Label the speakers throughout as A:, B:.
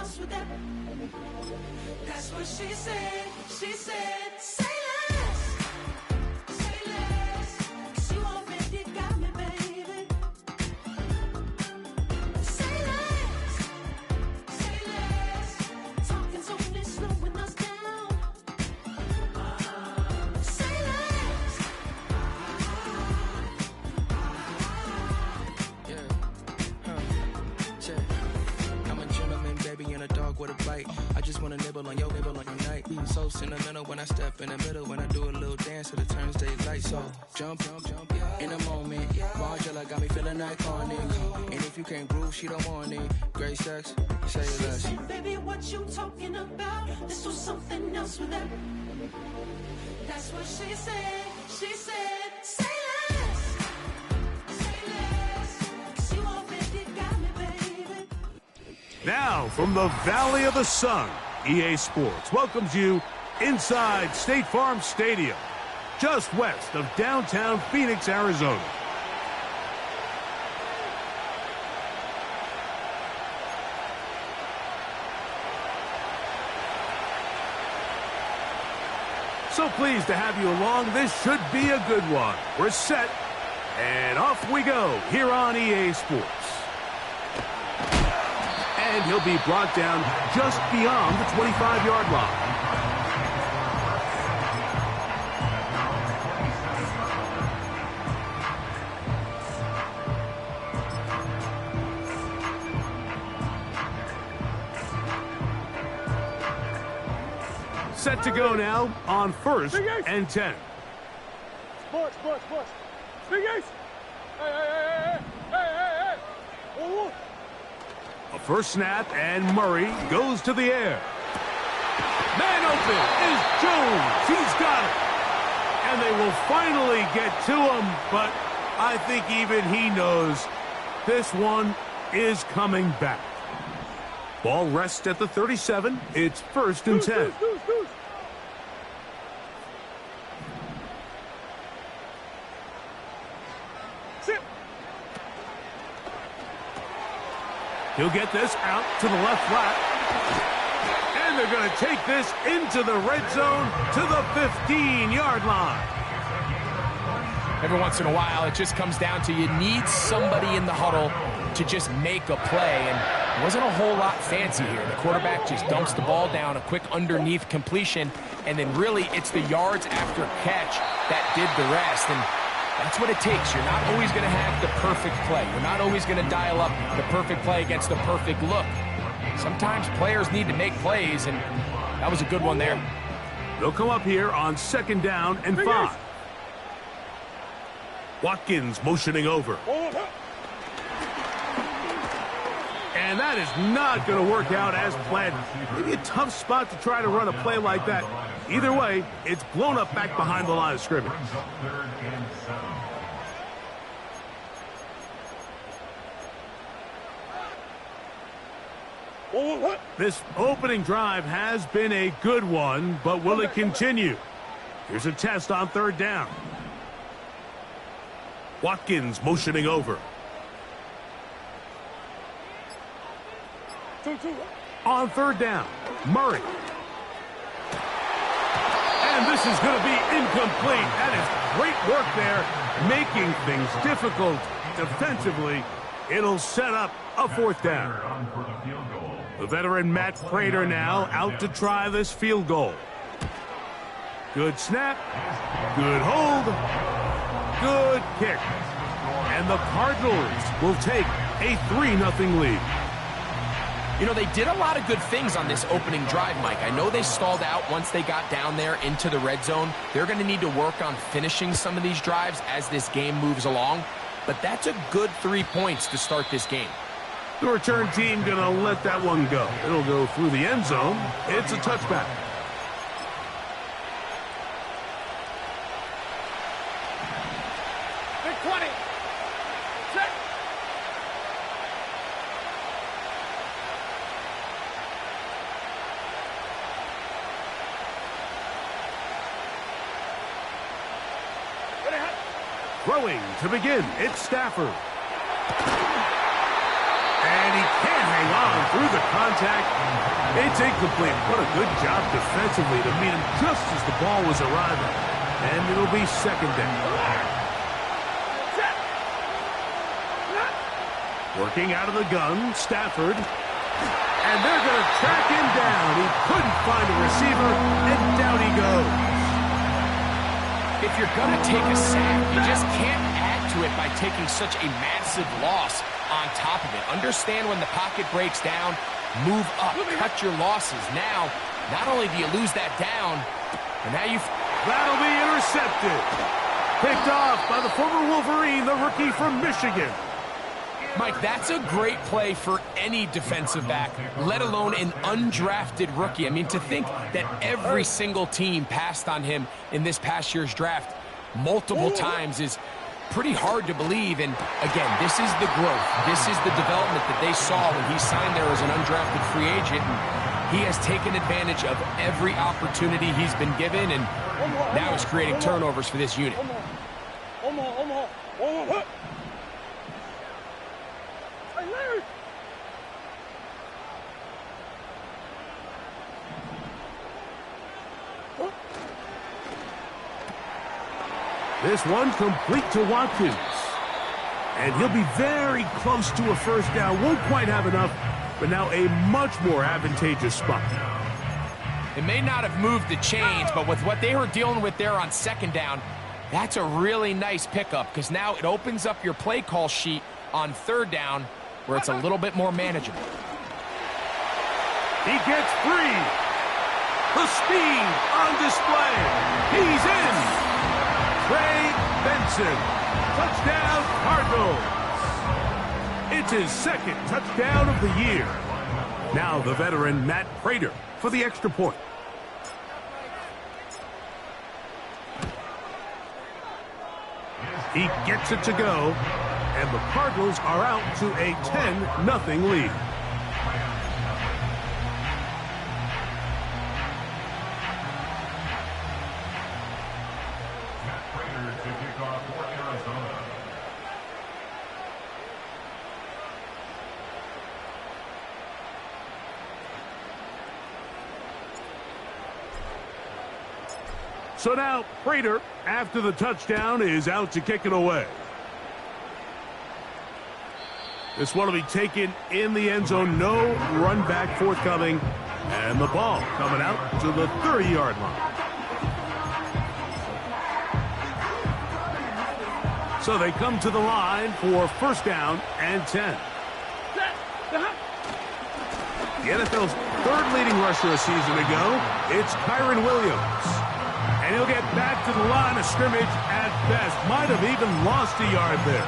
A: else with that. That's what she said. She said, say less. Say less. 'Cause you already got me, baby. Say less. Say less. Talking's only slowing us down. Say less.
B: I'm a gentleman, baby, and a dog with a bite. I just wanna nibble on your night. So sentimental when I step in the middle. When I do a little dance, till it turns daylight. So jump, in a moment. Margella got me feeling iconic. And if you can't groove, she don't want it. Great sex, say less.
A: She said, baby, what you talking about? Let's do something else with that. That's what she said. She said, say less. Say less. 'Cause you already got me, baby.
C: Now, from the Valley of the Sun, EA Sports welcomes you inside State Farm Stadium, just west of downtown Phoenix, Arizona. So pleased to have you along. This should be a good one. We're set, and off we go here on EA Sports. And he'll be brought down just beyond the 25-yard line. Set to go now on 1st and 10.
D: Sports. Big Ace! Hey! Oh.
C: A first snap, and Murray goes to the air. Man open is Jones. He's got it. And they will finally get to him, but I think even he knows this one is coming back. Ball rests at the 37. It's 1st and 10. He'll get this out to the left flat. And they're going to take this into the red zone to the 15-yard line.
E: Every once in a while, it just comes down to you need somebody in the huddle to just make a play. And it wasn't a whole lot fancy here. The quarterback just dumps the ball down, a quick underneath completion, and then really it's the yards after catch that did the rest. And that's what it takes. You're not always going to have the perfect play. You're not always going to dial up the perfect play against the perfect look. Sometimes players need to make plays, and that was a good one there.
C: They'll come up here on 2nd down and 5. Watkins motioning over. And that is not going to work out as planned. Maybe a tough spot to try to run a play like that. Either way, it's blown up back behind the line of scrimmage. This opening drive has been a good one, but will it continue? Here's a test on 3rd down. Watkins motioning over. On 3rd down, Murray. And this is going to be incomplete. That is great work there, making things difficult defensively. It'll set up a 4th down. The veteran Matt Prater now out to try this field goal. Good snap, good hold, good kick. And the Cardinals will take a 3-0 lead.
E: You know, they did a lot of good things on this opening drive, Mike. I know they stalled out once they got down there into the red zone. They're going to need to work on finishing some of these drives as this game moves along. But that's a good 3 points to start this game.
C: The return team going to let that one go. It'll go through the end zone. It's a touchback.
D: Big 20. Set.
C: Throwing to begin, it's Stafford. And he can't hang on through the contact. It's incomplete. What a good job defensively to meet him just as the ball was arriving. And it'll be second down. Working out of the gun, Stafford. And they're going to track him down. He couldn't find a receiver, and down he goes.
E: If you're going to take a sack, you just can't add to it by taking such a massive loss on top of it. Understand when the pocket breaks down, move up, cut your losses. Now, not only do you lose that down, but now you...
C: That'll be intercepted. Picked off by the former Wolverine, the rookie from Michigan.
E: Mike, that's a great play for any defensive back, let alone an undrafted rookie. I mean, to think that every single team passed on him in this past year's draft multiple times is pretty hard to believe. And again, this is the growth. This is the development that they saw when he signed there as an undrafted free agent. And he has taken advantage of every opportunity he's been given, and now he's creating turnovers for this unit.
C: This one complete to Watkins. And he'll be very close to a first down. Won't quite have enough, but now a much more advantageous spot.
E: It may not have moved the chains, but with what they were dealing with there on second down, that's a really nice pickup, because now it opens up your play call sheet on third down where it's a little bit more manageable.
C: He gets free. The speed on display. He's in. Trey Benson. Touchdown, Cardinals. It's his second touchdown of the year. Now the veteran Matt Prater for the extra point. He gets it to go, and the Cardinals are out to a 10-0 lead. So now Prater, after the touchdown, is out to kick it away. This one will be taken in the end zone. No run back forthcoming. And the ball coming out to the 30-yard line. So they come to the line for first down and 10. The NFL's third leading rusher a season ago, it's Kyron Williams. And he'll get back to the line of scrimmage at best. Might have even lost a yard there.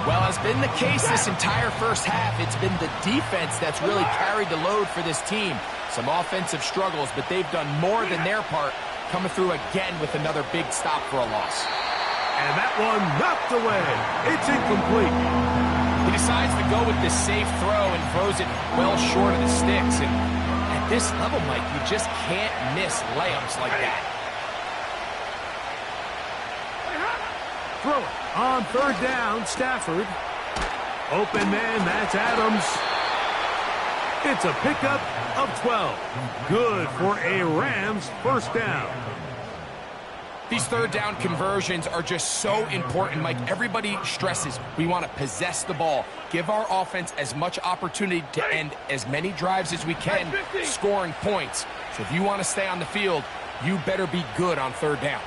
E: Well, as been the case this entire first half, it's been the defense that's really carried the load for this team. Some offensive struggles, but they've done more than their part, coming through again with another big stop for a loss.
C: And that one knocked away. It's incomplete.
E: He decides to go with the safe throw and throws it well short of the sticks. And at this level, Mike, you just can't miss layups like that.
C: Throw it on third down, Stafford. Open man, that's Adams. It's a pickup of 12. Good for a Rams first down.
E: These third down conversions are just so important, Mike. Everybody stresses we want to possess the ball, give our offense as much opportunity to end as many drives as we can, scoring points. So if you want to stay on the field, you better be good on third down.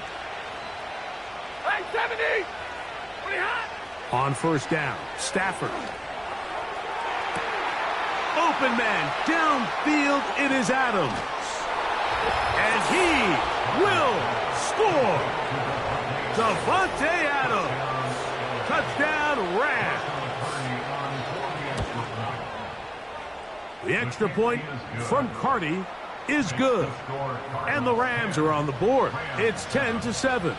D: Hey, 70!
C: On first down, Stafford. Open man, downfield, it is Adams. And he will score. Devontae Adams. Touchdown, Rams. The extra point from Cardi is good. And the Rams are on the board. It's 10-7.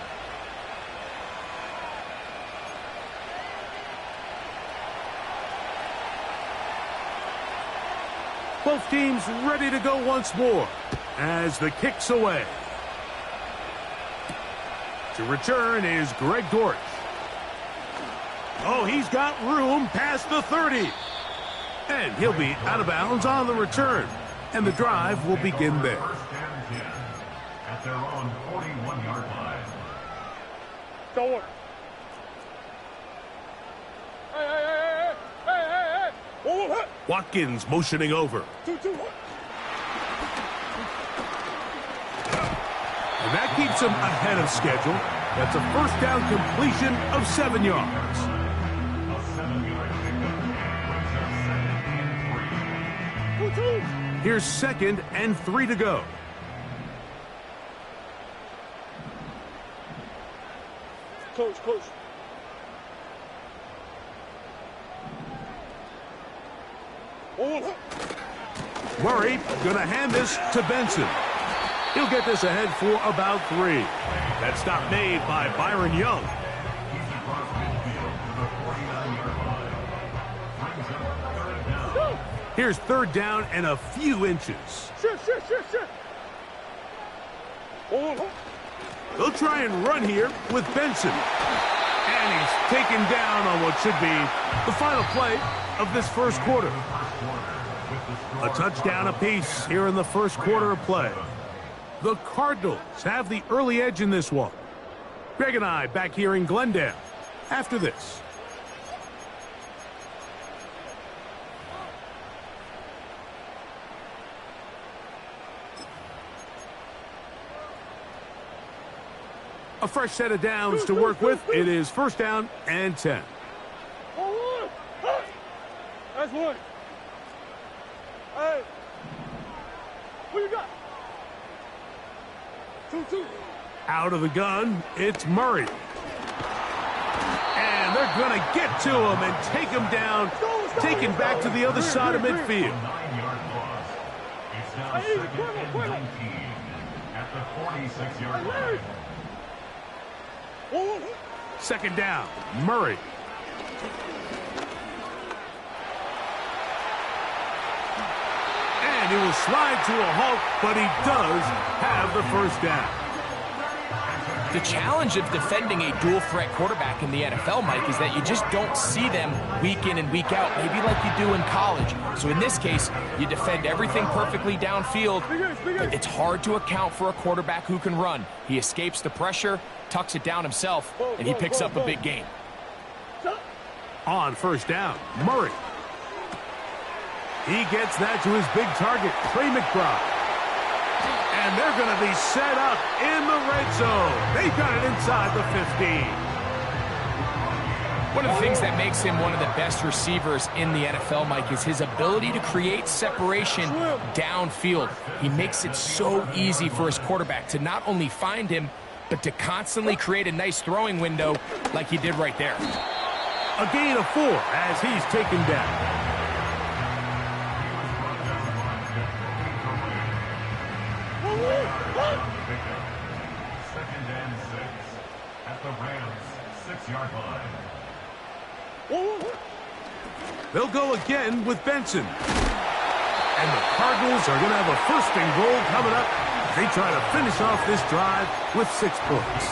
C: Both teams ready to go once more as the kick's away. To return is Greg Dortch. Oh, he's got room past the 30. And he'll be out of bounds on the return. And the drive will begin there.
F: At their own 41-yard line.
D: Don't worry. Hey. Whoa.
C: Watkins motioning over.
D: 2, 2, 1.
C: And that keeps him ahead of schedule. That's a first down completion of 7 yards.
F: A 7-yard pickup brings us 2nd and 3.
C: Here's 2nd and 3 to go.
D: Coach. Whoa.
C: Murray going to hand this to Benson. He'll get this ahead for about 3. That stop made by Byron Young.
F: He's across midfield to the 49-yard line. Brings up 3rd down.
C: Here's 3rd down and a few inches.
D: Shit. Whoa.
C: They'll try and run here with Benson. And he's taken down on what should be the final play of this first quarter. A touchdown apiece here in the first quarter of play. The Cardinals have the early edge in this one. Greg and I back here in Glendale after this. A fresh set of downs to work with. It is 1st down and 10.
D: That's one. Hey. What you got? 2.
C: Out of the gun, it's Murray. And they're going to get to him and take him down, taken back to the other side of midfield.
F: 9-yard loss. It's now 2nd and 19 at the 46-yard line.
C: 2nd down, Murray. And he will slide to a halt, but he does have the 1st down.
E: The challenge of defending a dual-threat quarterback in the NFL, Mike, is that you just don't see them week in and week out, maybe like you do in college. So in this case, you defend everything perfectly downfield, but it's hard to account for a quarterback who can run. He escapes the pressure, tucks it down himself, and he picks up a big gain.
C: On 1st down, Murray. He gets that to his big target, Trey McBride. And they're going to be set up in the red zone. They got it inside the 15.
E: One of the things that makes him one of the best receivers in the NFL, Mike, is his ability to create separation downfield. He makes it so easy for his quarterback to not only find him, but to constantly create a nice throwing window like he did right there.
C: A gain of 4 as he's taken down.
F: Second and 6 at the Rams' 6-yard line.
C: They'll go again with Benson. And the Cardinals are going to have a 1st and goal coming up. They try to finish off this drive with 6 points.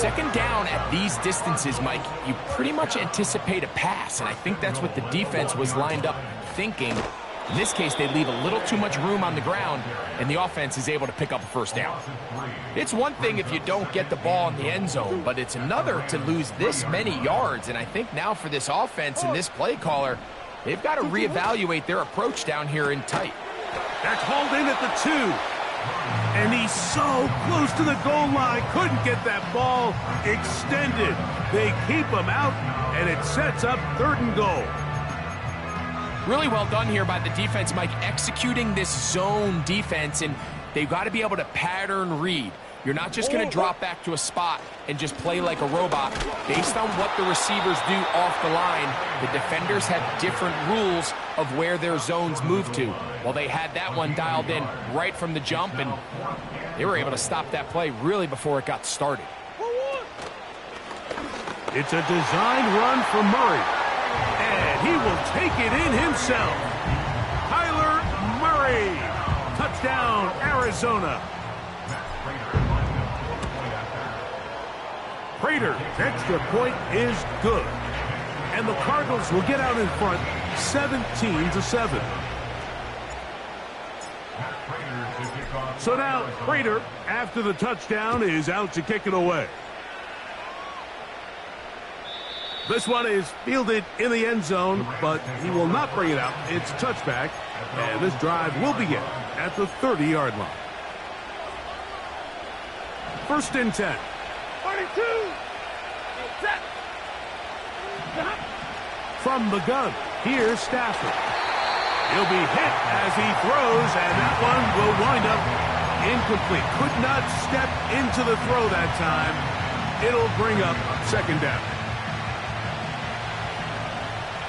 E: 2nd down at these distances, Mike, you pretty much anticipate a pass, and I think that's what the defense was lined up thinking. In this case, they leave a little too much room on the ground, and the offense is able to pick up a 1st down. It's one thing if you don't get the ball in the end zone, but it's another to lose this many yards, and I think now for this offense and this play caller, they've got to reevaluate their approach down here in tight.
C: That's hauled in at the 2. And he's so close to the goal line, couldn't get that ball extended. They keep him out, and it sets up 3rd and goal.
E: Really well done here by the defense, Mike, executing this zone defense, and they've got to be able to pattern read. You're not just going to drop back to a spot and just play like a robot. Based on what the receivers do off the line, the defenders have different rules of where their zones move to. Well, they had that one dialed in right from the jump, and they were able to stop that play really before it got started.
C: It's a designed run for Murray. And he will take it in himself. Kyler Murray. Touchdown, Arizona. Prater's extra point is good. And the Cardinals will get out in front 17-7. So now Prater, after the touchdown, is out to kick it away. This one is fielded in the end zone, but he will not bring it out. It's touchback, and this drive will begin at the 30-yard line. 1st and 10.
D: 32. Set.
C: From the gun, here's Stafford. He'll be hit as he throws, and that one will wind up incomplete. Could not step into the throw that time. It'll bring up 2nd down.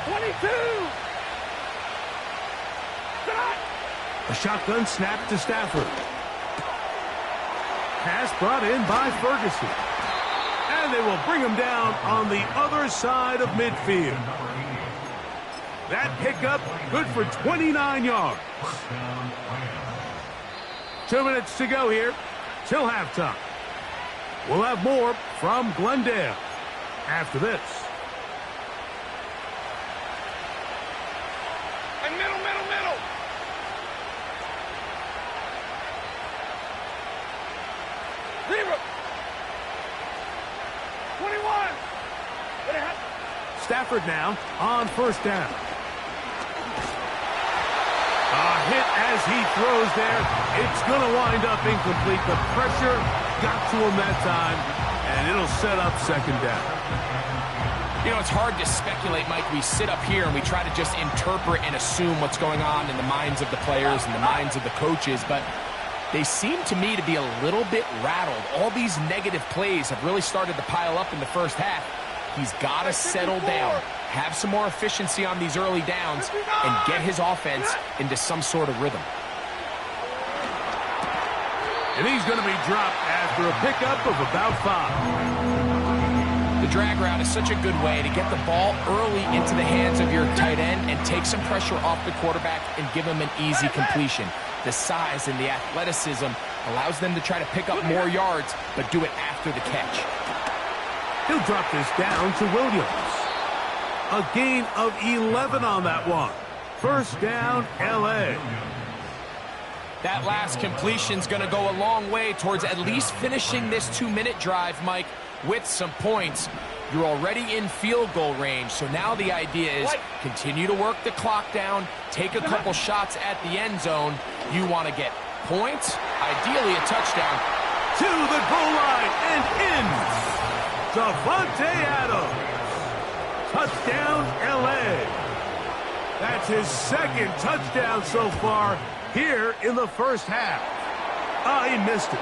D: 22.
C: A shotgun snap to Stafford. Pass brought in by Ferguson. And they will bring him down on the other side of midfield. That pickup good for 29 yards. 2 minutes to go here till halftime. We'll have more from Glendale after this.
D: And middle. 0. 21.
C: Stafford now on 1st down. A hit as he throws there. It's going to wind up incomplete. The pressure got to him that time, and it'll set up 2nd down.
E: You know, it's hard to speculate, Mike. We sit up here and we try to just interpret and assume what's going on in the minds of the players and the minds of the coaches, but they seem to me to be a little bit rattled. All these negative plays have really started to pile up in the first half. He's got to settle down, have some more efficiency on these early downs, and get his offense into some sort of rhythm.
C: And he's going to be dropped after a pickup of about 5.
E: The drag route is such a good way to get the ball early into the hands of your tight end and take some pressure off the quarterback and give him an easy completion. The size and the athleticism allows them to try to pick up more yards, but do it after the catch.
C: He'll drop this down to Williams. A gain of 11 on that one. 1st down, L.A.
E: That last completion's going to go a long way towards at least finishing this 2-minute drive, Mike, with some points. You're already in field goal range, so now the idea is continue to work the clock down, take a couple shots at the end zone. You want to get points, ideally a touchdown.
C: To the goal line and in. Davante Adams. Touchdown, L.A. That's his 2nd touchdown so far here in the first half. He missed it.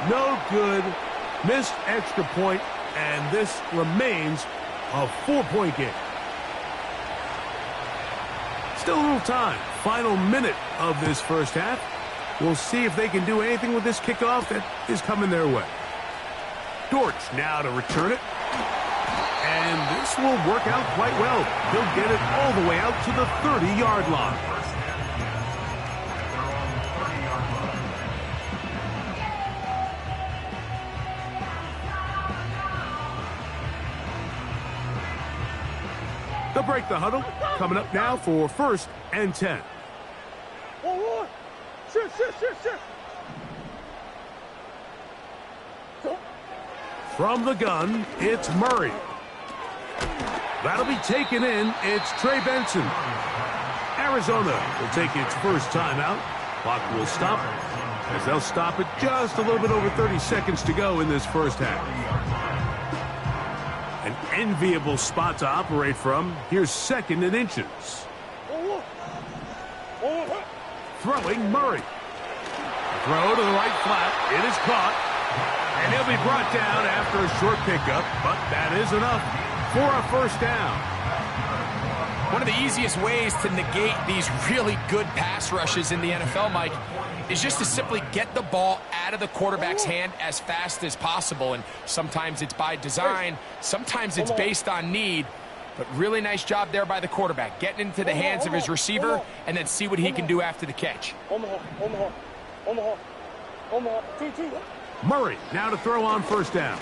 C: No good. Missed extra point, and this remains a 4-point game. Still a little time. Final minute of this first half. We'll see if they can do anything with this kickoff that is coming their way. Dortch now to return it. And this will work out quite well. He'll get it all the way out to the 30-yard line. They'll break the huddle. Coming up now for 1st and 10.
D: 1. Shift.
C: From the gun, it's Murray. That'll be taken in. It's Trey Benson. Arizona will take its first timeout. Clock will stop as they'll stop it just a little bit over 30 seconds to go in this first half. An enviable spot to operate from. Here's 2nd and inches. Throwing Murray. Throw to the right flat. It is caught. And he'll be brought down after a short pickup, but that is enough for a 1st down.
E: One of the easiest ways to negate these really good pass rushes in the NFL, Mike, is just to simply get the ball out of the quarterback's hand as fast as possible. And sometimes it's by design, sometimes it's based on need. But really nice job there by the quarterback, getting into the hands of his receiver and then see what he can do after the catch.
D: Omaha. 2.
C: Murray now to throw on 1st down.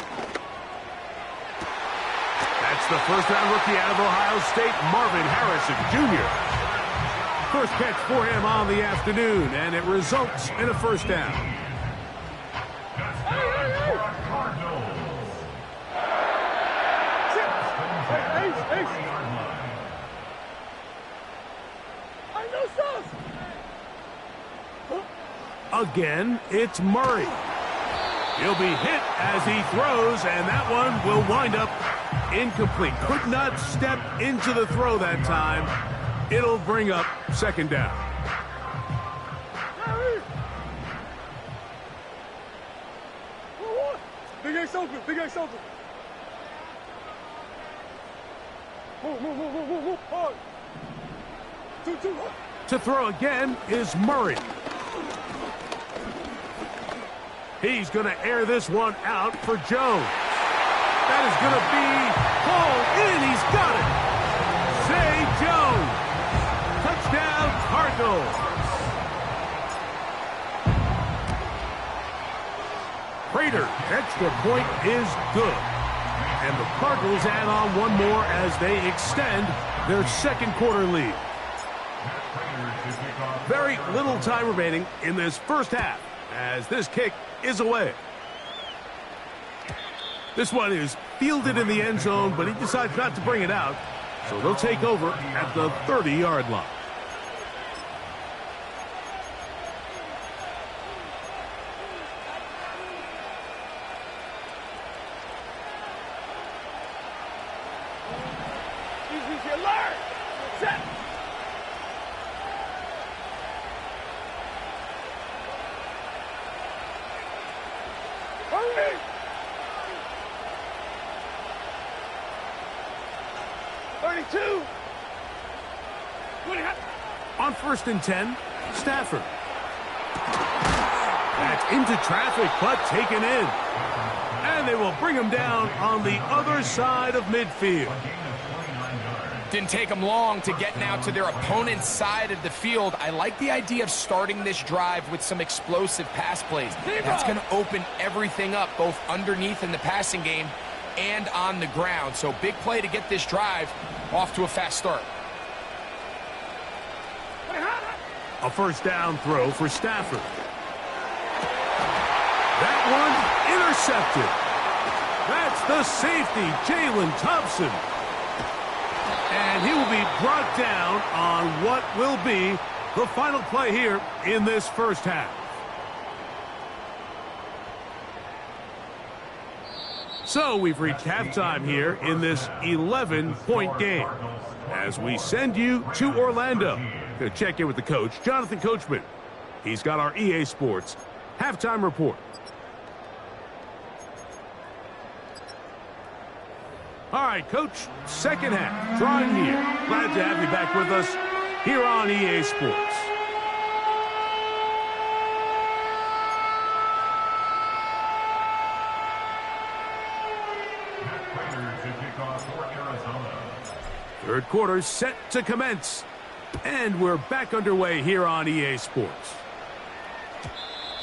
C: That's the 1st-round rookie out of Ohio State, Marvin Harrison Jr. First catch for him on the afternoon, and it results in a first down.
F: Cardinals.
C: Again, it's Murray. He'll be hit as he throws, and that one will wind up incomplete. Could not step into the throw that time. It'll bring up second down.
D: Big Ace open, Big Ace open. Move. Hard. 2-2.
C: To throw again is Murray. He's going to air this one out for Jones. That is going to be hauled in. He's got it. Zay Jones. Touchdown, Cardinals. Prater, extra point is good. And the Cardinals add on one more as they extend their second quarter lead. Very little time remaining in this first half as this kick is away. This one is fielded in the end zone, but he decides not to bring it out, so they'll take over at the 30-yard line.
D: Easy, alert. Set. Hurry. 32.
C: On 1st and 10, Stafford. That's into traffic, but taken in. And they will bring him down on the other side of midfield.
E: Didn't take them long to get now to their opponent's side of the field. I like the idea of starting this drive with some explosive pass plays. That's going to open everything up, both underneath in the passing game and on the ground. So big play to get this drive off to a fast start.
C: A first down throw for Stafford. That one intercepted. That's the safety, Jalen Thompson. And he will be brought down on what will be the final play here in this first half. So we've reached halftime here in this 11-point game as we send you to Orlando to check in with the coach, Jonathan Coachman. He's got our EA Sports halftime report. All right, Coach, second half, drawing near. Glad to have you back with us here on EA Sports. Third quarter set to commence. And we're back underway here on EA Sports.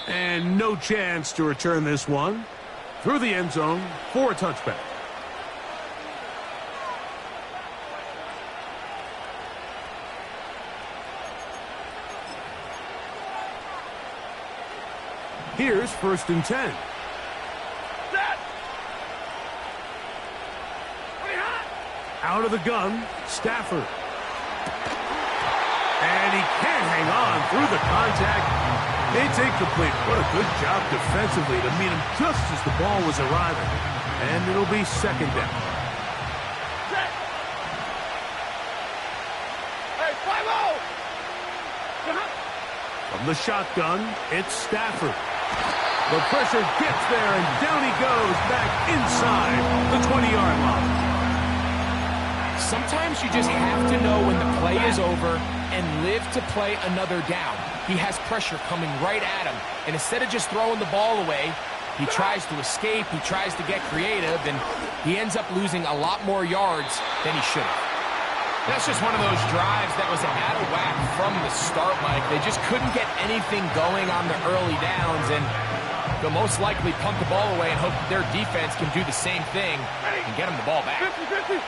C: And no chance to return this one through the end zone for a touchback. Here's 1st and 10. Out of the gun, Stafford. And he can't hang on through the contact. It's incomplete. What a good job defensively to meet him just as the ball was arriving. And it'll be second down.
D: Hey, 5-0.
C: From the shotgun, it's Stafford. The pressure gets there, and down he goes back inside the 20-yard line.
E: Sometimes you just have to know when the play is over and live to play another down. He has pressure coming right at him, and instead of just throwing the ball away, he tries to escape, he tries to get creative, and he ends up losing a lot more yards than he should have. That's just one of those drives that was out of whack from the start, Mike. They just couldn't get anything going on the early downs, and they'll most likely punt the ball away and hope that their defense can do the same thing and get them the ball back.
D: 50-50.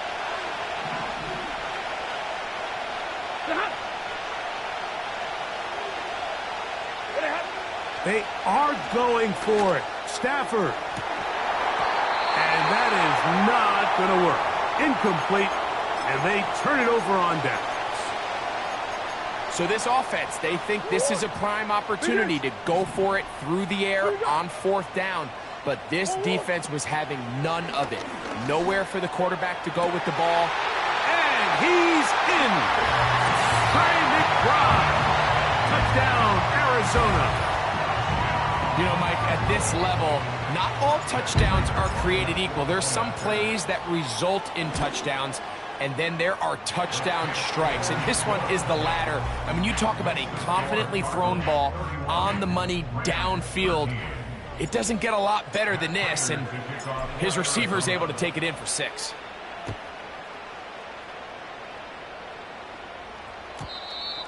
C: They are going for it. Stafford. And that is not going to work. Incomplete. And they turn it over on downs.
E: So this offense, they think this is a prime opportunity to go for it through the air on 4th down. But this defense was having none of it. Nowhere for the quarterback to go with the ball.
C: And he's in. Trey McBride. Touchdown, Arizona.
E: You know, Mike, at this level, not all touchdowns are created equal. There's some plays that result in touchdowns, and then there are touchdown strikes. And this one is the latter. I mean, you talk about a confidently thrown ball on the money downfield. It doesn't get a lot better than this, and his receiver is able to take it in for 6.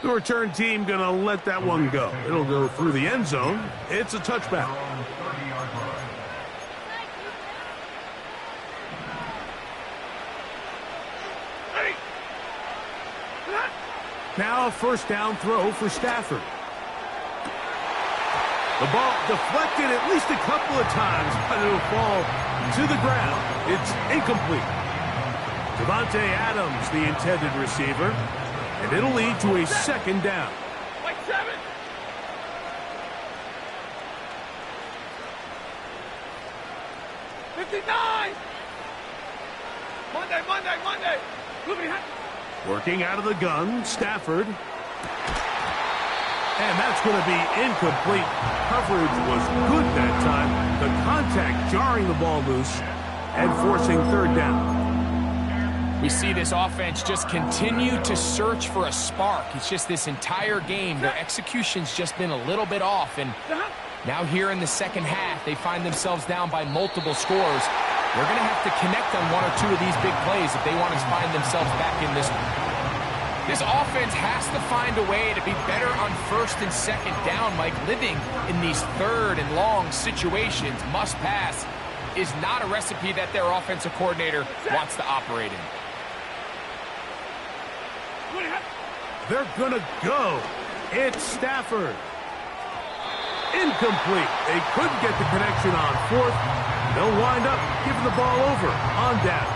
C: The return team going to let that one go. It'll go through the end zone. It's a touchback. Now a 1st down throw for Stafford. The ball deflected at least a couple of times, but it'll fall to the ground. It's incomplete. Devontae Adams, the intended receiver. And it'll lead to a 2nd down.
D: Like 7. Monday.
C: Working out of the gun, Stafford. And that's going to be incomplete. Coverage was good that time. The contact jarring the ball loose and forcing 3rd down.
E: We see this offense just continue to search for a spark. It's just this entire game, their execution's just been a little bit off. And now here in the 2nd half, they find themselves down by multiple scores. They're going to have to connect on 1 or 2 of these big plays if they want to find themselves back in this one. This offense has to find a way to be better on 1st and 2nd down. Mike, living in these 3rd and long situations, must pass, is not a recipe that their offensive coordinator wants to operate in.
C: They're going to go. It's Stafford. Incomplete. They couldn't get the connection on 4th. They'll wind up giving the ball over on downs.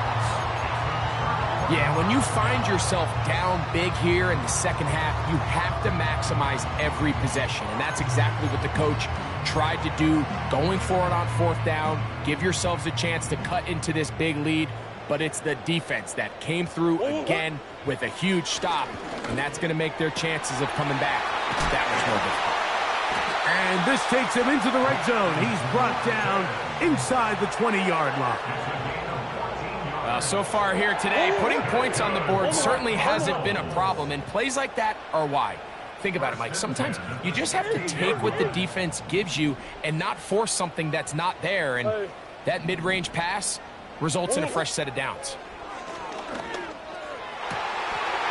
E: Yeah, when you find yourself down big here in the 2nd half, you have to maximize every possession. And that's exactly what the coach tried to do, going for it on 4th down. Give yourselves a chance to cut into this big lead. But it's the defense that came through again with a huge stop. And that's going to make their chances of coming back that much more difficult.
C: And this takes him into the red zone. He's brought down inside the 20-yard line.
E: So far here today, putting points on the board certainly hasn't been a problem. And plays like that are why. Think about it, Mike. Sometimes you just have to take what the defense gives you and not force something that's not there. And that mid-range pass results in a fresh set of downs.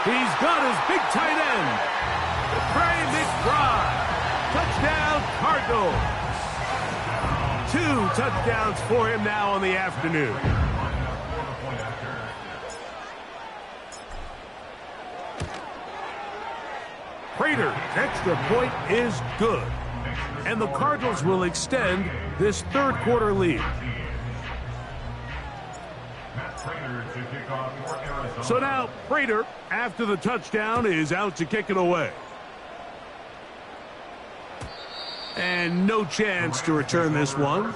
C: He's got his big tight end. Trey McBride. Touchdown, Cardinals. 2 touchdowns for him now on the afternoon. Prater's extra point is good. And the Cardinals will extend this 3rd quarter lead. So now, Prater, after the touchdown, is out to kick it away. And no chance to return this one.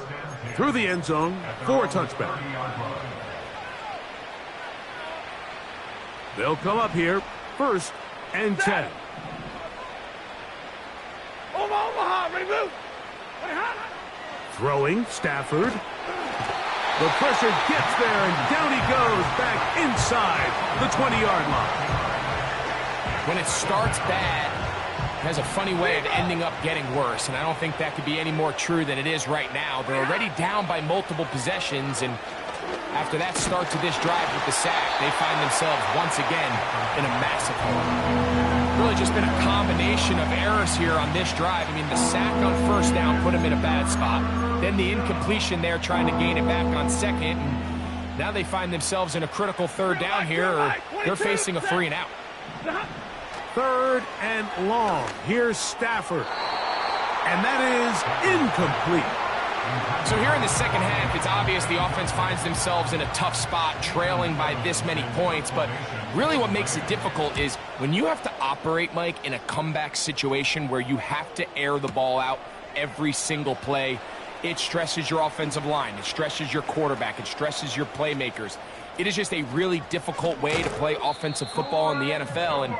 C: Through the end zone for a touchback. They'll come up here, 1st and 10.
D: Omaha, remove.
C: Throwing, Stafford. The pressure gets there, and down he goes back inside the 20-yard line.
E: When it starts bad, it has a funny way of ending up getting worse, and I don't think that could be any more true than it is right now. They're already down by multiple possessions, and after that start to this drive with the sack, they find themselves once again in a massive hole. Really just been a combination of errors here on this drive. I mean, the sack on 1st down put them in a bad spot. Then the incompletion there trying to gain it back on 2nd. And now they find themselves in a critical 3rd down here, or they're facing a 3 and out.
C: 3rd and long. Here's Stafford. And that is incomplete.
E: So here in the second half, it's obvious the offense finds themselves in a tough spot, trailing by this many points. But really what makes it difficult is when you have to operate, Mike, in a comeback situation where you have to air the ball out every single play, it stresses your offensive line, it stresses your quarterback, it stresses your playmakers. It is just a really difficult way to play offensive football in the NFL, and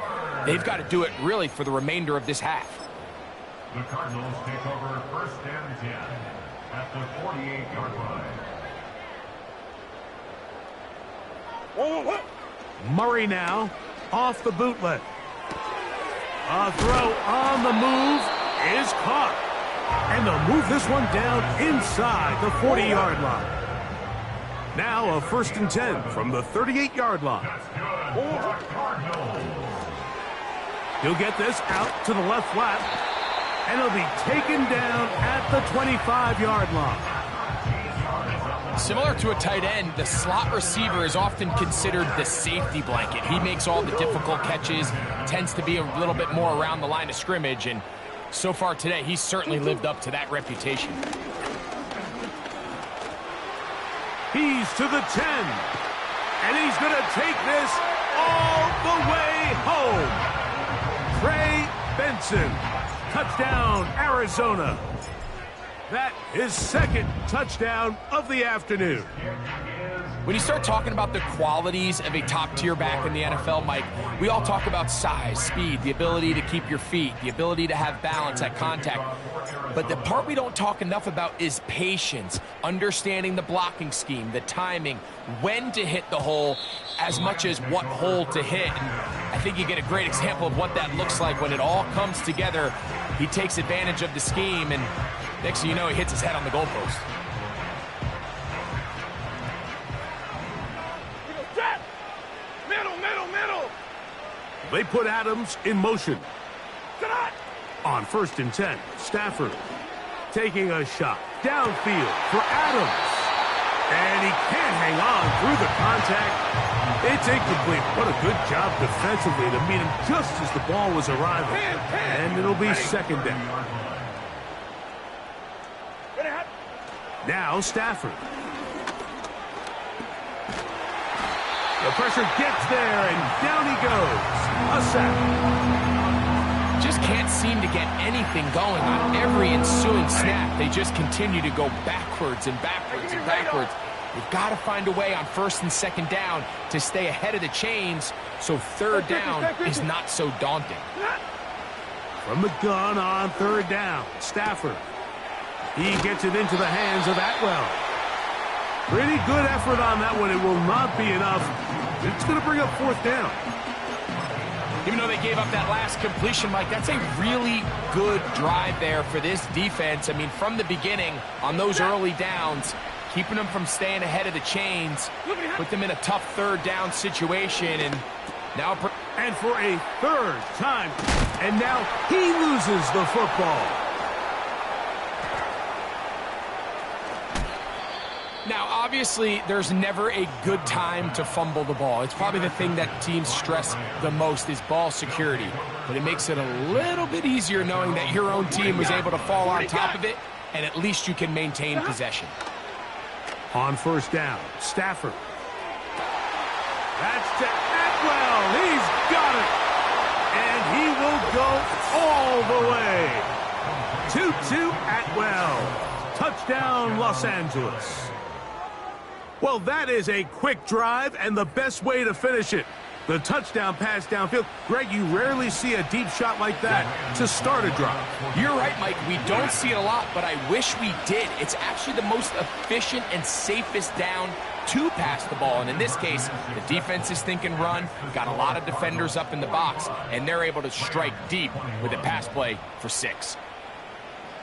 E: they've got to do it really for the remainder of this half.
F: The Cardinals take over first and 10 at the 48-yard line.
C: Murray now off the bootleg. A throw on the move is caught. And they'll move this one down inside the 40-yard line. Now a first and 10 from the 38-yard line. He'll get this out to the left flat. And he'll be taken down at the 25-yard line.
E: Similar to a tight end, the slot receiver is often considered the safety blanket. He makes all the difficult catches, tends to be a little bit more around the line of scrimmage, and so far today, he's certainly lived up to that reputation.
C: He's to the 10, and he's going to take this all the way home. Trey Benson, touchdown, Arizona. That is second touchdown of the afternoon.
E: When you start talking about the qualities of a top-tier back in the NFL, Mike, we all talk about size, speed, the ability to keep your feet, the ability to have balance at contact. But the part we don't talk enough about is patience, understanding the blocking scheme, the timing, when to hit the hole, as much as what hole to hit. And I think you get a great example of what that looks like when it all comes together. He takes advantage of the scheme, and next thing you know, he hits his head on the goalpost.
C: They put Adams in motion. On first and 10, Stafford taking a shot downfield for Adams. And he can't hang on through the contact. It's incomplete. What a good job defensively to meet him just as the ball was arriving. And it'll be second down. Now Stafford. The pressure gets there, and down he goes. A sack.
E: Just can't seem to get anything going on every ensuing snap. They just continue to go backwards and backwards and backwards. You've got to find a way on first and second down to stay ahead of the chains so third down is not so daunting.
C: From the gun on third down, Stafford. He gets it into the hands of Atwell. Pretty good effort on that one. It will not be enough. It's going to bring up fourth down.
E: Even though they gave up that last completion, Mike, that's a really good drive there for this defense. I mean, from the beginning, on those early downs, keeping them from staying ahead of the chains, put them in a tough third down situation, and now...
C: And for a third time, and now he loses the football.
E: Now, obviously, there's never a good time to fumble the ball. It's probably the thing that teams stress the most is ball security. But it makes it a little bit easier knowing that your own team was able to fall on top of it, and at least you can maintain possession.
C: On first down, Stafford. That's to Atwell. He's got it. And he will go all the way. 2-2 Atwell. Touchdown, Los Angeles. Well, that is a quick drive and the best way to finish it. The touchdown pass downfield. Greg, you rarely see a deep shot like that to start a drive.
E: You're right, Mike. We don't see it a lot, but I wish we did. It's actually the most efficient and safest down to pass the ball. And in this case, the defense is thinking run, got a lot of defenders up in the box, and they're able to strike deep with a pass play for 6.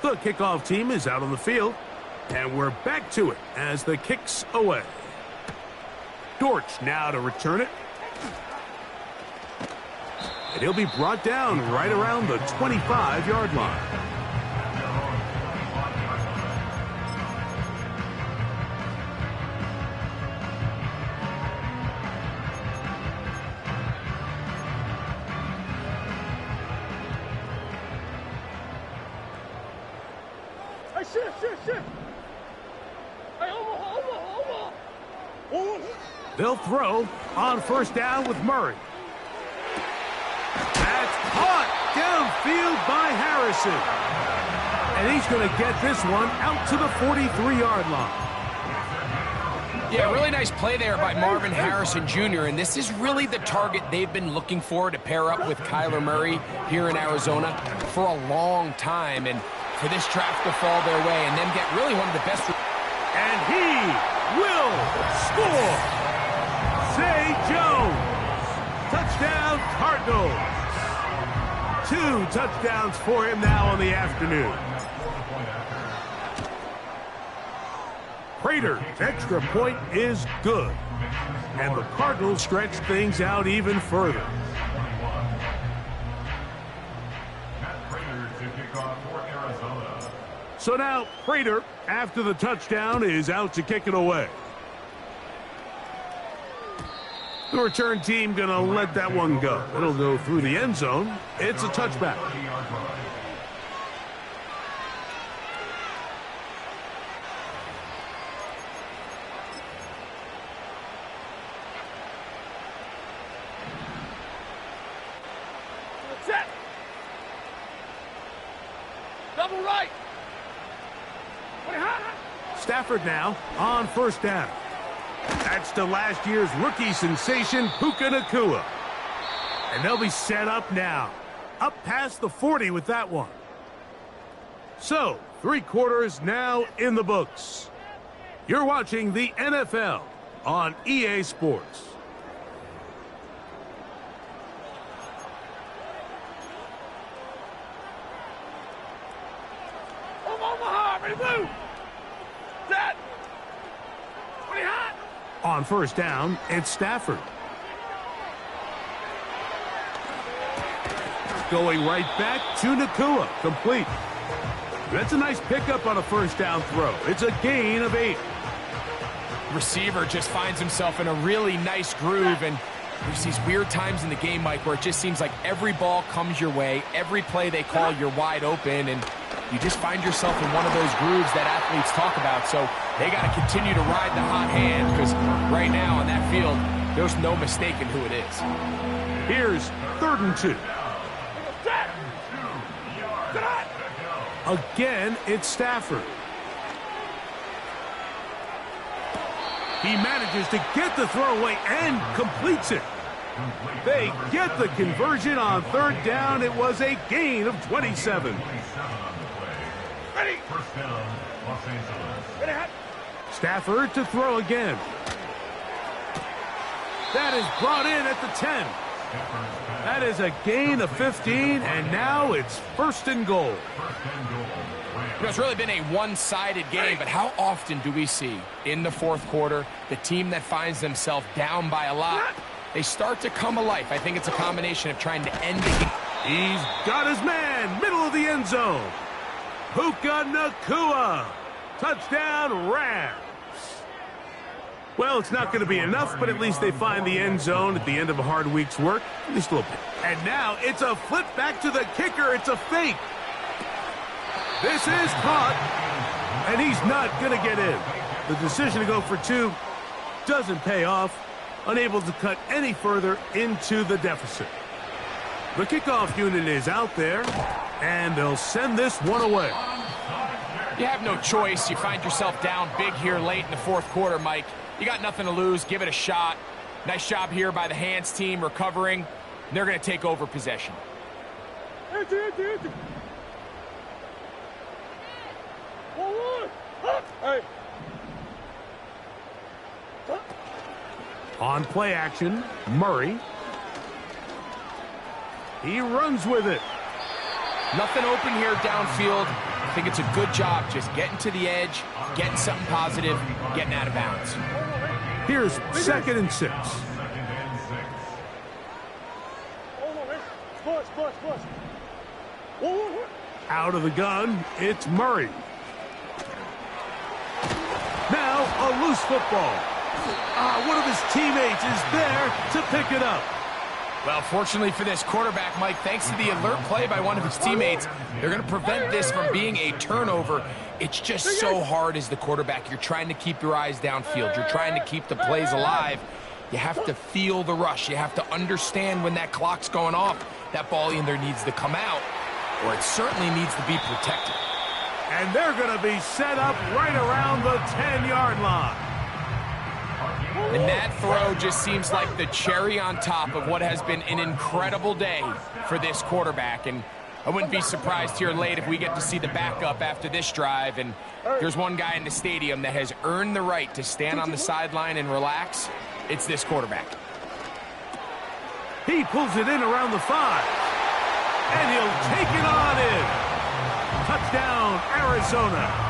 C: The kickoff team is out on the field, and we're back to it as the kick's away. Dortch now to return it. And he'll be brought down right around the 25-yard line.
D: Hey, shift. Hey, Omaha.
C: They'll throw on first down with Murray. That's caught downfield by Harrison. And he's going to get this one out to the 43-yard line.
E: Yeah, really nice play there by Marvin Harrison Jr., and this is really the target they've been looking for to pair up with Kyler Murray here in Arizona for a long time, and for this draft to fall their way and them get really one of the best.
C: And he will score. Zay Jones. Touchdown, Cardinals. 2 touchdowns for him now on the afternoon. Prater's extra point is good. And the Cardinals stretch things out even further. So now Prater, after the touchdown, is out to kick it away. The return team going to let that one go. It'll go through the end zone. It's a touchback.
D: Set. Double right.
C: Stafford now on first down. That's to last year's rookie sensation, Puka Nacua. And they'll be set up now. Up past the 40 with that one. So, 3 quarters now in the books. You're watching the NFL on EA Sports.
D: Omaha, ready to move. Set. 20 hot.
C: On first down, it's Stafford. Going right back to Nacua. Complete. That's a nice pickup on a first down throw. It's a gain of 8.
E: Receiver just finds himself in a really nice groove, and there's these weird times in the game, Mike, where it just seems like every ball comes your way, every play they call, you're wide open, and you just find yourself in one of those grooves that athletes talk about. So they got to continue to ride the hot hand, because right now on that field, there's no mistaking who it is.
C: Here's 3rd and 2.
D: Set.
C: Again, it's Stafford. He manages to get the throwaway and completes it. They get the conversion on 3rd down. It was a gain of 27.
D: Ready.
F: First down, Los Angeles.
D: Ready hot.
C: Stafford to throw again. That is brought in at the 10. That is a gain of 15, and now it's 1st and goal.
E: You know, it's really been a one-sided game, but how often do we see in the 4th quarter the team that finds themselves down by a lot, they start to come alive? I think it's a combination of trying to end the game.
C: He's got his man, middle of the end zone. Puka Nacua. Touchdown, Rams. Well, it's not going to be enough, but at least they find the end zone at the end of a hard week's work. At least a little bit. And now it's a flip back to the kicker. It's a fake. This is caught, and he's not going to get in. The decision to go for 2 doesn't pay off. Unable to cut any further into the deficit. The kickoff unit is out there, and they'll send this one away.
E: You have no choice. You find yourself down big here late in the 4th quarter, Mike. You got nothing to lose. Give it a shot. Nice job here by the hands team recovering. They're going to take over possession.
D: Hey.
C: On play action, Murray. He runs with it.
E: Nothing open here downfield. I think it's a good job just getting to the edge, getting something positive, getting out of bounds.
C: Here's 2nd and 6. Out of the gun, it's Murray. Now a loose football. One of his teammates is there to pick it up.
E: Well, fortunately for this quarterback, Mike, thanks to the alert play by one of his teammates, they're going to prevent this from being a turnover. It's just so hard as the quarterback. You're trying to keep your eyes downfield. You're trying to keep the plays alive. You have to feel the rush. You have to understand when that clock's going off. That ball either needs to come out or it certainly needs to be protected.
C: And they're going to be set up right around the 10-yard line.
E: And that throw just seems like the cherry on top of what has been an incredible day for this quarterback. And I wouldn't be surprised here late if we get to see the backup after this drive. And there's one guy in the stadium that has earned the right to stand on the sideline and relax. It's this quarterback.
C: He pulls it in around the 5. And he'll take it on in. Touchdown, Arizona.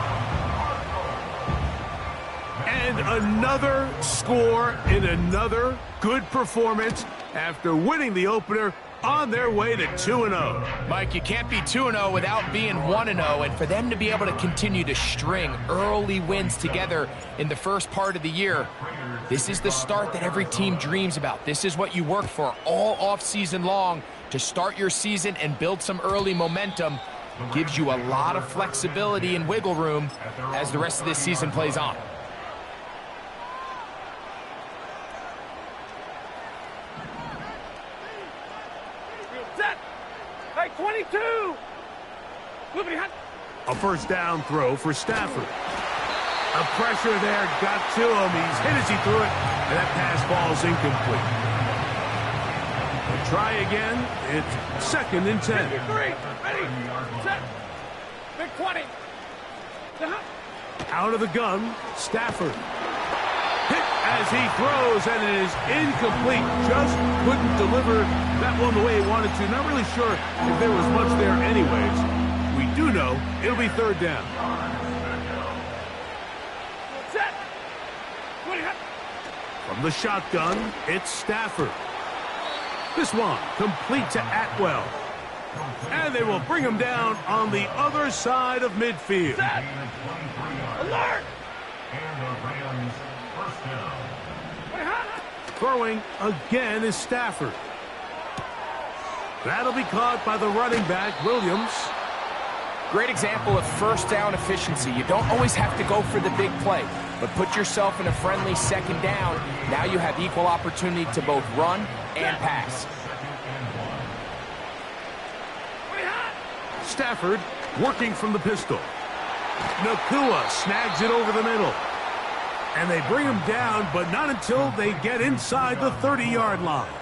C: And another score in another good performance after winning the opener on their way to 2-0.
E: Mike, you can't be 2-0 without being 1-0, and for them to be able to continue to string early wins together in the first part of the year, this is the start that every team dreams about. This is what you work for all offseason long to start your season and build some early momentum. Gives you a lot of flexibility and wiggle room as the rest of this season plays on.
D: Hey, 22!
C: A first down throw for Stafford. A pressure there got to him. He's hit as he threw it, and that pass ball's incomplete. A try again. It's 2nd and 10.
D: 53, ready, set, big 20.
C: Out of the gun, Stafford. Hit as he throws, and it is incomplete. Just couldn't deliver that one the way he wanted to. Not really sure if there was much there anyways. We do know it'll be 3rd down.
D: Set. 20.
C: From the shotgun, it's Stafford. This one complete to Atwell. And they will bring him down on the other side of midfield.
D: Set. Alert.
F: And the Rams first down.
C: Throwing again is Stafford. That'll be caught by the running back, Williams.
E: Great example of first down efficiency. You don't always have to go for the big play, but put yourself in a friendly 2nd down. Now you have equal opportunity to both run and pass.
C: Stafford working from the pistol. Nakua snags it over the middle. And they bring him down, but not until they get inside the 30-yard line.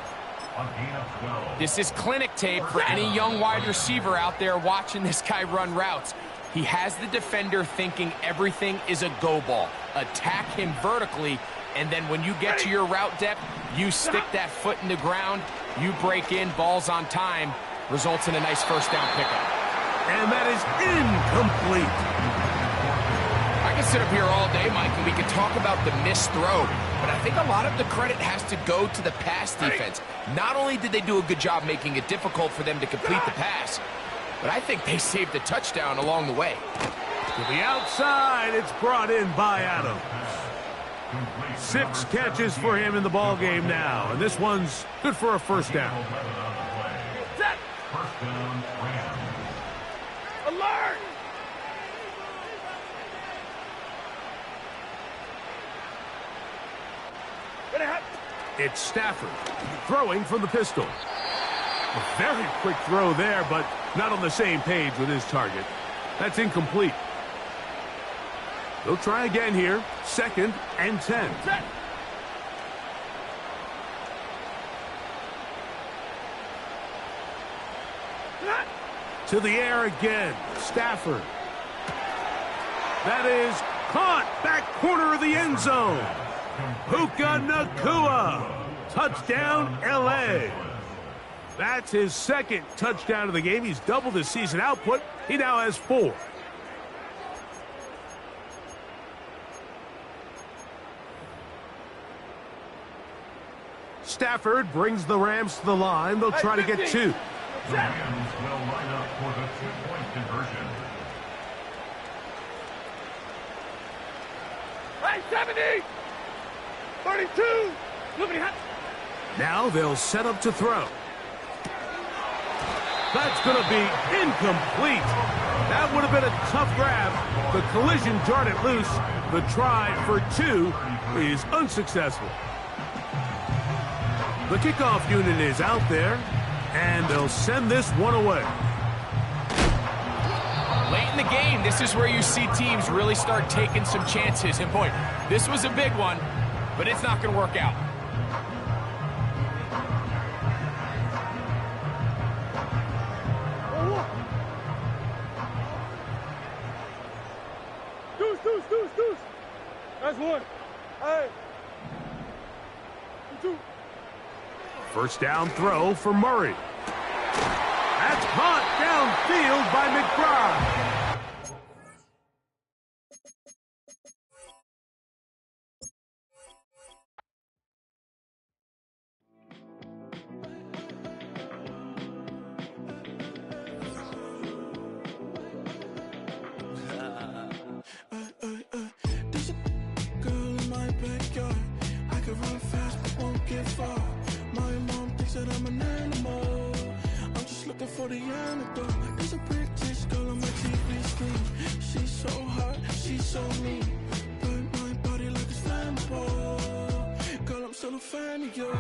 E: This is clinic tape for any young wide receiver out there watching this guy run routes. He has the defender thinking everything is a go ball. Attack him vertically, and then when you get to your route depth, you stick that foot in the ground, you break in, balls on time, results in a nice first down pickup.
C: And that is incomplete.
E: I can sit up here all day, Mike, and we can talk about the missed throw, but I think a lot of the credit has to go to the pass defense. Not only did they do a good job making it difficult for them to complete the pass, but I think they saved a touchdown along the way.
C: To the outside, it's brought in by Adams. 6 catches for him in the ball game now, and this one's good for a first down.
D: Set.
F: First down, Rams.
D: Alert.
C: It's Stafford throwing from the pistol. A very quick throw there, but not on the same page with his target. That's incomplete. They'll try again here. 2nd and 10.
D: Set.
C: To the air again. Stafford. That is caught. Back corner of the end zone. Puka Nakua. Touchdown, L.A. That's his 2nd touchdown of the game. He's doubled his season output. He now has 4. Stafford brings the Rams to the line. They'll try to get 2.
F: The Rams will line up for the 2-point conversion.
D: Hey, 70! 32!
C: Now they'll set up to throw. That's going to be incomplete. That would have been a tough grab. The collision jarred it loose. The try for 2 is unsuccessful. The kickoff unit is out there, and they'll send this one away.
E: Late in the game, this is where you see teams really start taking some chances. And boy, this was a big one, but it's not going to work out.
D: Deuce. That's 1. Hey. 2.
C: First down throw for Murray. That's caught downfield by McBride.
B: There's a girl in my backyard. I can run fast but won't get far. My mom thinks that I'm an animal. I'm just looking for the antidote. There's a British girl on my TV screen. She's so hot, she's so mean. Burn my body like it's flammable. Girl, I'm still a fan of you.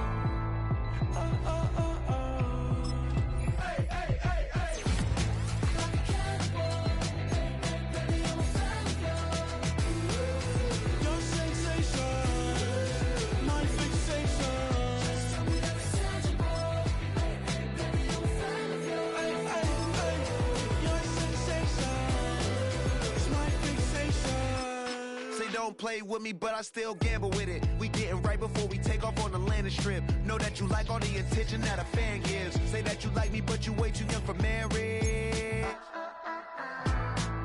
G: Don't play with me, but I still gamble with it. We getting right before we take off on the landing strip. Know that you like all the attention that a fan gives. Say that you like me, but you way too young for marriage.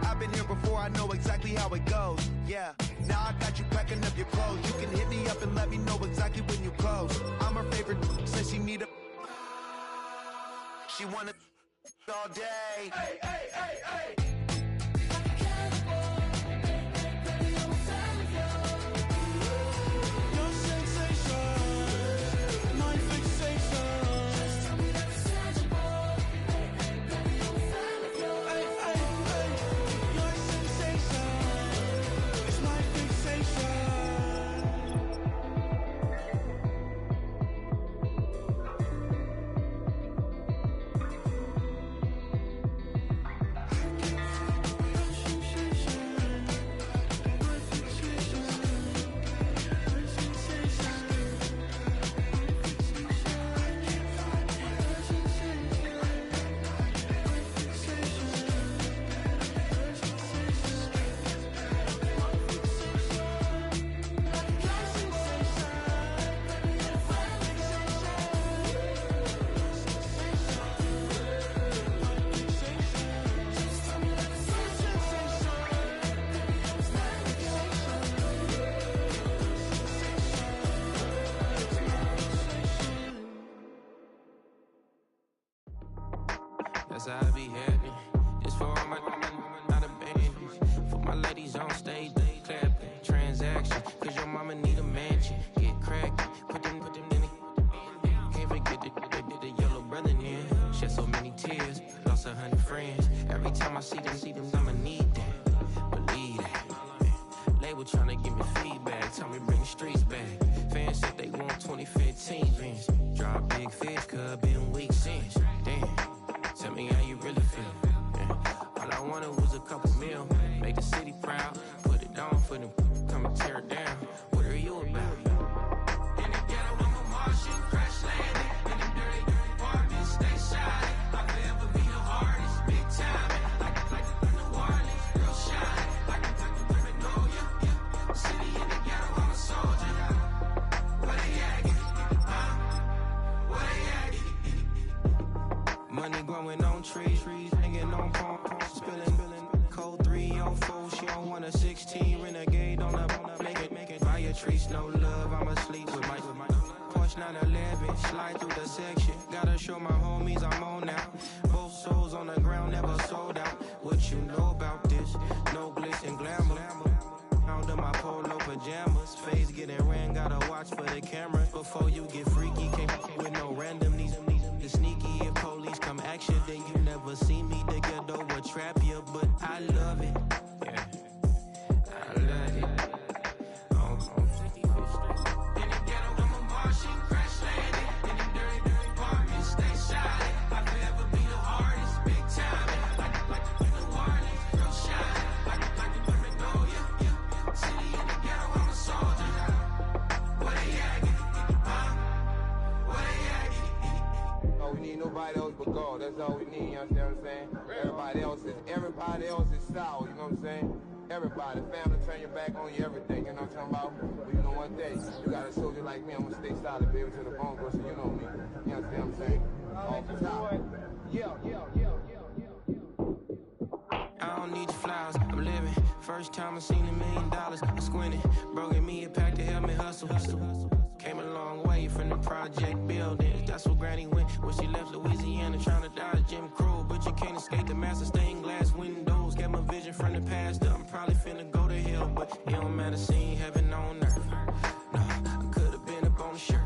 G: I've been here before, I know exactly how it goes. Yeah, now I got you packing up your clothes. You can hit me up and let me know exactly when you close. I'm her favorite, says she need a... She wanna all day. Hey.
B: That's how I be happy. This for all my not abandoned. For my ladies on stage, they clapping. Transaction, cause your mama need a mansion. Get crackin', put them in the... Can't forget the yellow brother in. Shed so many tears, lost 100 friends. Every time I see them, I'ma need that. Believe that. Label tryna give me feedback, tell me bring the streets back. Fans said they want 2015 Vince. Drop big fish, cuz been weak since. Damn. Tell me how you really feel. Yeah. All I wanted was a couple mil. Make the city proud. Put it on for them. Come and tear it down. What are you about? In the ghetto, I'm a Martian. Crash landing. In the dirty apartments. Stay shy. I'll forever be the hardest. Big time. Like the Warnings. Real shine. Like the know ya. City in the ghetto, I'm a soldier. Where they at? Where they at? Money growing on trees, hanging on palm, spilling, code 304. She don't want a 16, renegade on the make it. Fire trees, no love, I'm asleep with my Porsche 911, slide through the section. Gotta show my homies I'm on now. Both souls on the ground, never sold out. What you know about this? No glitz and glamour. Under my polo pajamas, face getting ran, gotta watch for the cameras. Before you get freaky, can't with no random. These sneaky, if police come action, then you but I love it. Yeah, I love it. In the ghetto, I'm a Martian, crash landed. In the dirty, dirty apartments, stay shining. I forever be the hardest, big time. Like the Warnings, real shine. Like the women know ya. City in the ghetto, I'm a soldier. Where they at? Where they at?
H: Oh, we need nobody else but God. That's all we need, you understand what I'm saying? Everybody else is sour, you know what I'm saying? Everybody, family, turn your back on you, everything, you know what I'm talking about? But you know one day, you got a soldier like me, I'm gonna stay solid, baby, to the bone, so you know me. You understand what I'm saying? Off the top.
B: I don't need your flowers, I'm living. First time I seen $1 million, I squinted. Broken me a pack to help me hustle. Came a long way from the project buildings. That's where Granny went when she left Louisiana, trying to dodge Jim Crow. But you can't escape the master stained glass windows. Got my vision from the past. I'm probably finna go to hell, but it don't matter. Seeing heaven on earth. No, I could have been up on the shirt.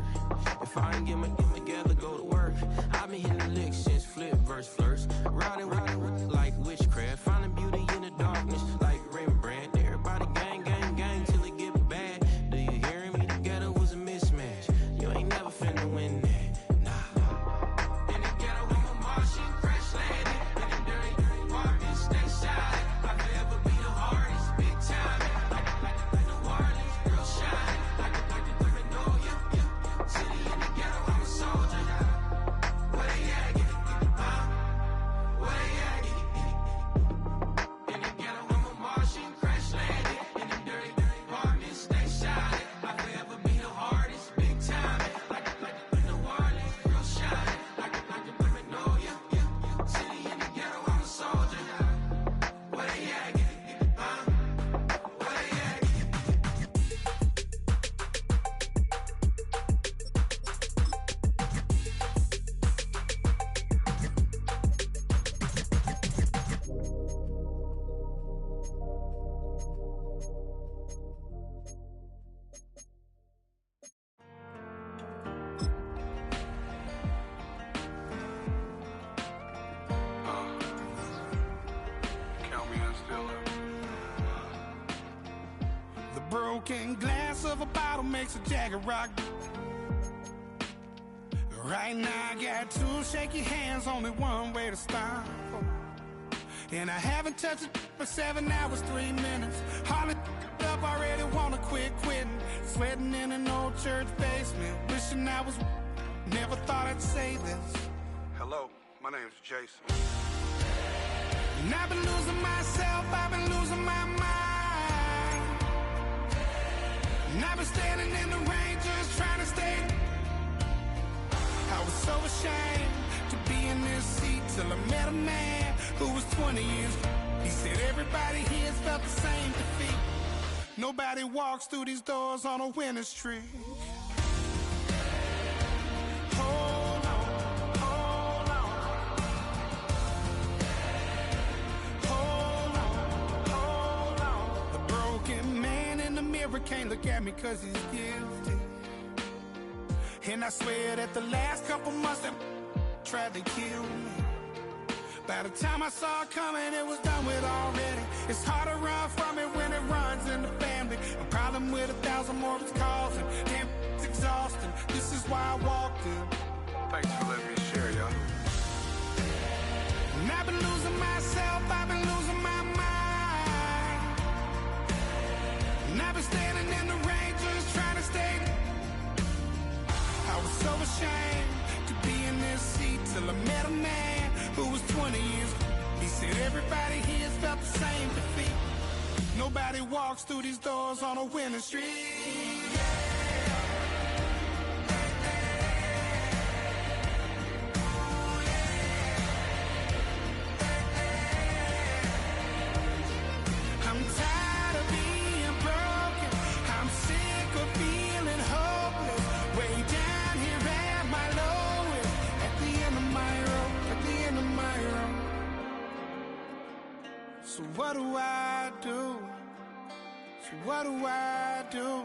B: If I ain't get my together, go to work. I've been hitting the licks since flip verse first. Riding like witchcraft, finding beauty in the darkness like Rembrandt. Everybody gang, gang, gang till it get bad. Do you hear me? Together was a mismatch. You ain't never finna win that. Nah. In the ghetto, I'm a Martian, crash landed. In the dirty, dirty apartments, stay silent. I forever be the hardest, big time. Like the Warnings, real shine. Like the women know ya. City in the ghetto, I'm a soldier. Where they at? Where they at? In the ghetto, I'm a Martian, crash landed. In the dirty, dirty apartments, stay silent. I forever be the hardest, big time. Like the Warnings, real shine. Like the women know ya. City in the ghetto, I'm a soldier. Where they at? Where they at?
F: Count me in still up.
I: The broken glass of a bottle makes a Jagger rock. Right now I got two shaky hands, only one way to stop. And I haven't touched it for 7 hours, 3 minutes. Hardly up, already wanna quit quitting. Sweating in an old church basement, wishing I was. Never thought I'd say this.
F: Hello, my name's Jason.
I: And I've been losing myself, I've been losing my mind. And I've been standing in the rain just trying to stay. I was so ashamed to be in this seat till I met a man who was 20 years. He said everybody here's felt the same defeat. Nobody walks through these doors on a winning streak. Hold on, hold on. Hold on, hold on. The broken man in the mirror can't look at me 'cause he's guilty. And I swear that the last couple months that tried to kill me. By the time I saw it coming, it was done with already. It's hard to run from it when it runs in the family. A problem with 1,000 more it's causing. Damn, it's exhausting. This is why I walked in.
F: Thanks for letting me share, y'all.
I: And I've been losing myself, I've been losing my mind. And I've been standing in the rain just trying to stay. I was so ashamed to be in this seat till I met a man who was 20 years. He said everybody here's felt the same defeat. Nobody walks through these doors on a winning streak. I'm tired of being broken. I'm sick of feeling hopeless. Way down here at my lowest. At the end of my road. At the end of my road. So what do I do? So what do I do?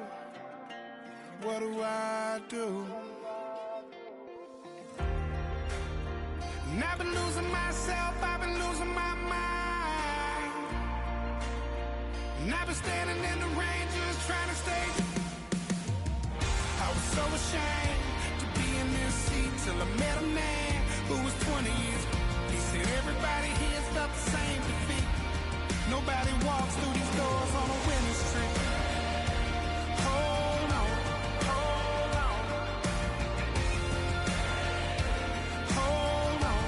I: What do I do? And I've been losing myself. I've been losing my mind. And I've been standing in the rain just trying to stay. I was so ashamed to be in this seat till I met a man who was 20 years. He said everybody here's felt the same defeat. Nobody walks through these doors on a winning streak. Hold on, hold on. Hold on,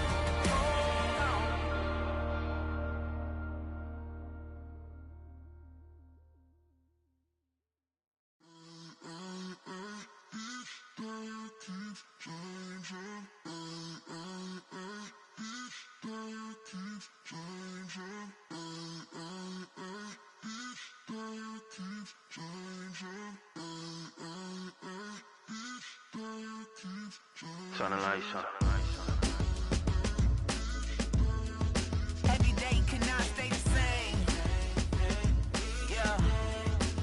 I: hold on.
J: Turn the lights on.
K: Every day cannot stay the same. Yeah.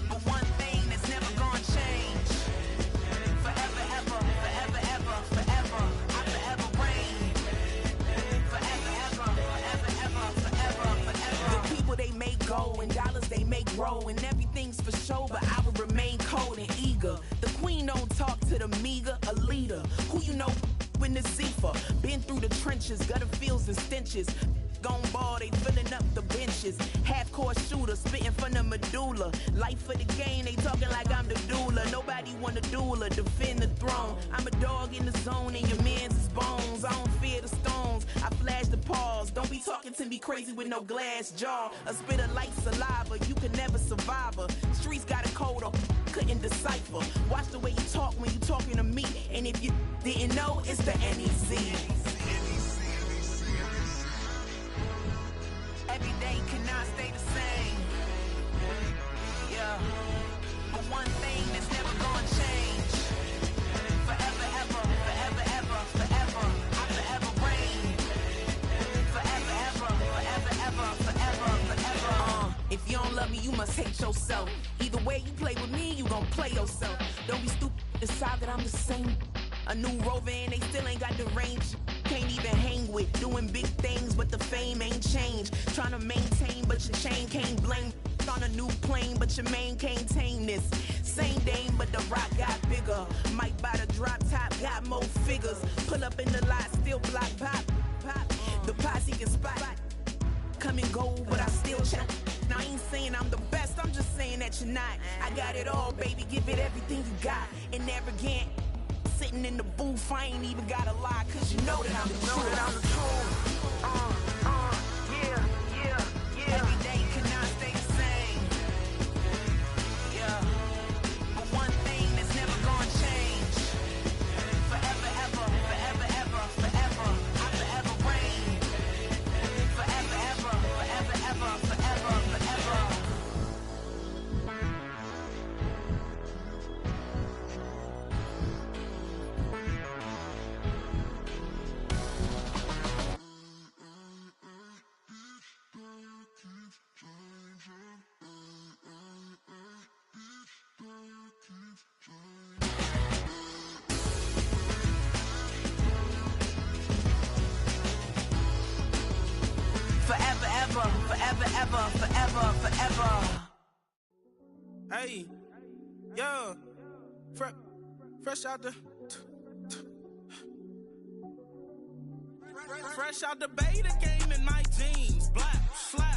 K: But one thing that's never gonna change. Forever, ever, forever, ever, forever. I forever reign. Forever, ever, forever, ever, forever, forever. The people they make go and dollars they make grow and everything's for show, but I will remain cold and eager. The queen don't talk to the meager, a leader. Who you know in the Zephyr? Been through the trenches, gutter fields and stenches. Gone ball, they filling up the benches. Half-court shooter, spitting from the medulla. Life for the game, they talking like I'm the doula. Nobody want to duel or defend the throne. I'm a dog in the zone and your man's is bones. I don't fear the stones, I flash the paws. Don't be talking to me crazy with no glass jaw. A spit of light saliva, you can never survive her. Streets got a code up, couldn't decipher. Watch the way you talk when you talking to me. And if you didn't know, it's the NEC. Every day cannot stay the same. Yeah. But one thing that's never gonna change. Forever, ever, forever, ever, forever. I forever reign. Forever, ever, forever, ever, forever, forever. If you don't love me, you must hate yourself. Either way you play with me, you gon' play yourself. Don't be stupid, decide that I'm the same. A new rover and they still ain't got the range. Can't even hang with, doing big things, but the fame ain't changed. Trying to maintain, but your chain can't blame. On a new plane, but your main can't tame this. Same dame, but the rock got bigger. Might buy the drop top, got more figures. Pull up in the lot, still block pop, pop. The posse can spot. Come and go, but I still check. Now I ain't saying I'm the best, I'm just saying that you're not. I got it all, baby, give it everything you got. And arrogant. Sitting in the booth, I ain't even gotta lie, cause you know that I'm the truth. Yeah, yeah, yeah. Every day cannot stay the same. Yeah. But one thing that's never gonna change. Forever, ever, forever, ever, forever. I forever reign. Forever, ever, forever, ever, forever, forever. Forever, ever, forever, ever, forever, forever.
I: Hey, yo, fresh out the fresh out the beta game in my jeans, black flat.